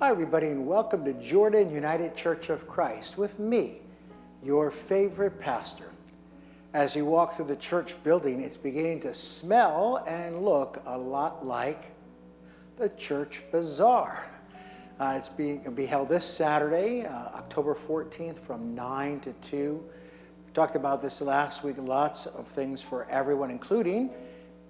Hi, everybody, and welcome to Jordan United Church of Christ with me, your favorite pastor. As you walk through the church building, it's beginning to smell and look a lot like the church bazaar. It's being held this Saturday, October 14th from 9 to 2. We talked about this last week, lots of things for everyone, including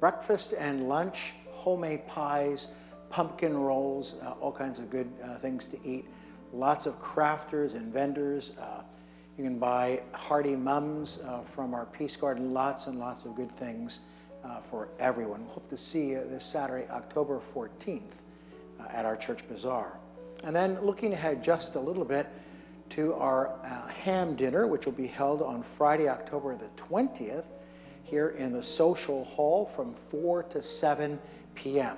breakfast and lunch, homemade pies, pumpkin rolls, all kinds of good things to eat. Lots of crafters and vendors. You can buy hearty mums from our Peace Garden. Lots and lots of good things for everyone. Hope to see you this Saturday, October 14th at our church bazaar. And then looking ahead just a little bit to our ham dinner, which will be held on Friday, October the 20th, here in the social hall from 4 to 7 p.m.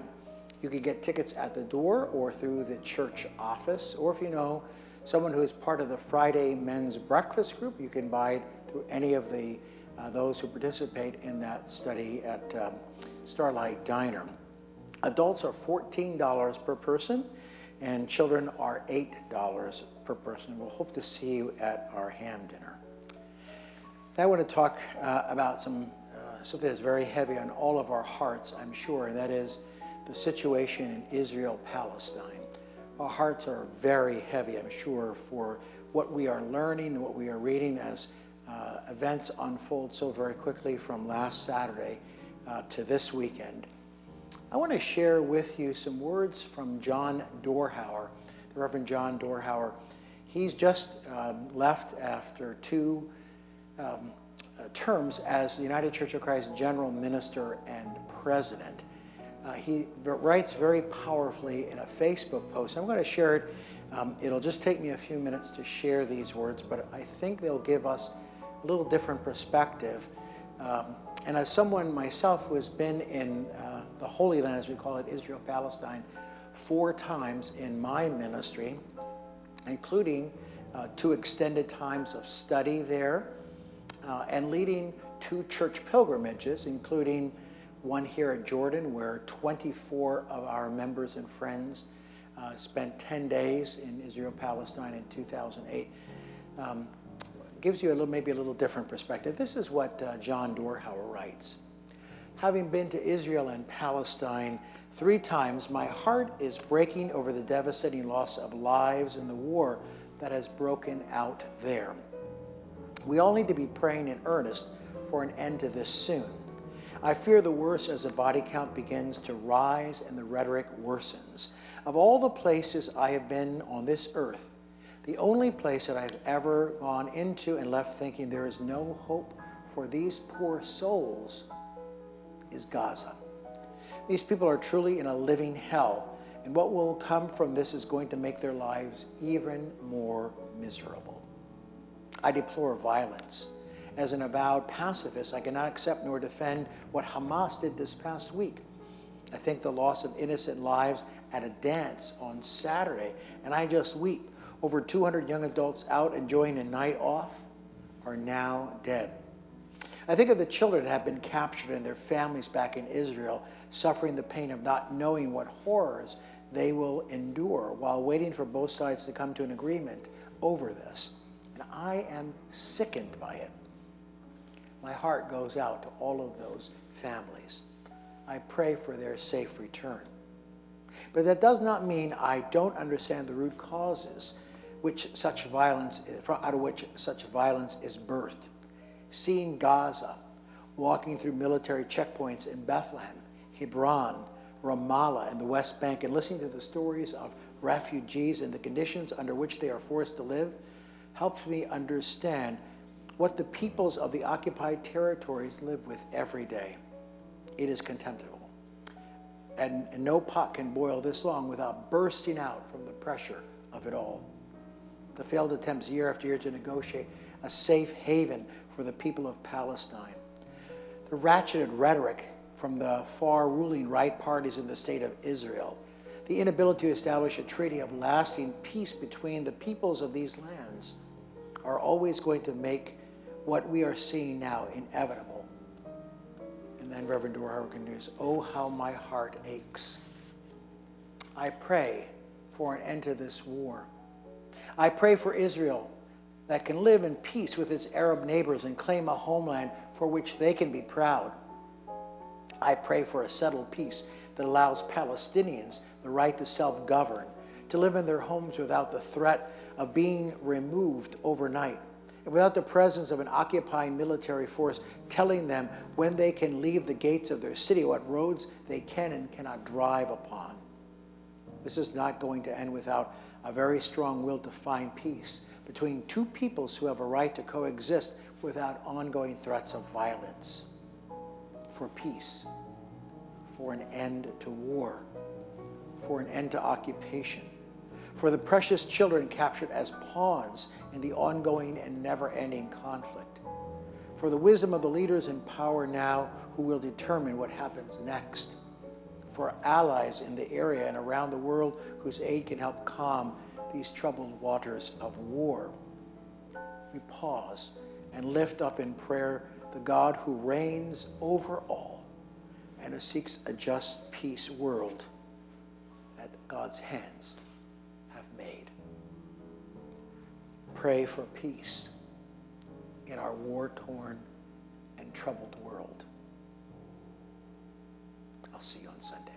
You can get tickets at the door or through the church office, or if you know someone who is part of the Friday men's breakfast group, you can buy it through any of the those who participate in that study at Starlight Diner. Adults are $14 per person, and children are $8 per person. We'll hope to see you at our ham dinner. I want to talk about something that's very heavy on all of our hearts, I'm sure, and that is the situation in Israel-Palestine. Our hearts are very heavy, I'm sure, for what we are learning and what we are reading as events unfold so very quickly from last Saturday to this weekend. I want to share with you some words from John Dorhauer, the Reverend John Dorhauer. He's just left after two terms as the United Church of Christ General Minister and President. He writes very powerfully in a Facebook post. I'm going to share it. It'll just take me a few minutes to share these words, but I think they'll give us a little different perspective. And as someone myself who has been in the Holy Land, as we call it, Israel-Palestine, 4 times in my ministry, including 2 extended times of study there, and leading 2 church pilgrimages, including one here at Jordan, where 24 of our members and friends spent 10 days in Israel-Palestine in 2008. Gives you maybe a little different perspective. This is what John Dorhauer writes. Having been to Israel and Palestine 3 times, my heart is breaking over the devastating loss of lives in the war that has broken out there. We all need to be praying in earnest for an end to this soon. I fear the worst as the body count begins to rise and the rhetoric worsens. Of all the places I have been on this earth, the only place that I've ever gone into and left thinking there is no hope for these poor souls is Gaza. These people are truly in a living hell, and what will come from this is going to make their lives even more miserable. I deplore violence. As an avowed pacifist, I cannot accept nor defend what Hamas did this past week. I think the loss of innocent lives at a dance on Saturday, and I just weep. Over 200 young adults out enjoying a night off are now dead. I think of the children that have been captured and their families back in Israel, suffering the pain of not knowing what horrors they will endure while waiting for both sides to come to an agreement over this. And I am sickened by it. My heart goes out to all of those families. I pray for their safe return. But that does not mean I don't understand the root causes out of which such violence is birthed. Seeing Gaza, walking through military checkpoints in Bethlehem, Hebron, Ramallah, and the West Bank, and listening to the stories of refugees and the conditions under which they are forced to live, helps me understand what the peoples of the occupied territories live with every day. It is contemptible. And no pot can boil this long without bursting out from the pressure of it all. The failed attempts year after year to negotiate a safe haven for the people of Palestine. The ratcheted rhetoric from the far ruling right parties in the state of Israel. The inability to establish a treaty of lasting peace between the peoples of these lands are always going to make what we are seeing now inevitable. And then Reverend Dorhauer continues, oh, how my heart aches. I pray for an end to this war. I pray for Israel, that can live in peace with its Arab neighbors and claim a homeland for which they can be proud. I pray for a settled peace that allows Palestinians the right to self-govern, to live in their homes without the threat of being removed overnight, and without the presence of an occupying military force telling them when they can leave the gates of their city, what roads they can and cannot drive upon. This is not going to end without a very strong will to find peace between two peoples who have a right to coexist without ongoing threats of violence. For peace, for an end to war, for an end to occupation, for the precious children captured as pawns in the ongoing and never-ending conflict, for the wisdom of the leaders in power now who will determine what happens next, for allies in the area and around the world whose aid can help calm these troubled waters of war. We pause and lift up in prayer the God who reigns over all and who seeks a just peace world that God's hands have made. Pray for peace in our war-torn and troubled world. I'll see you on Sunday.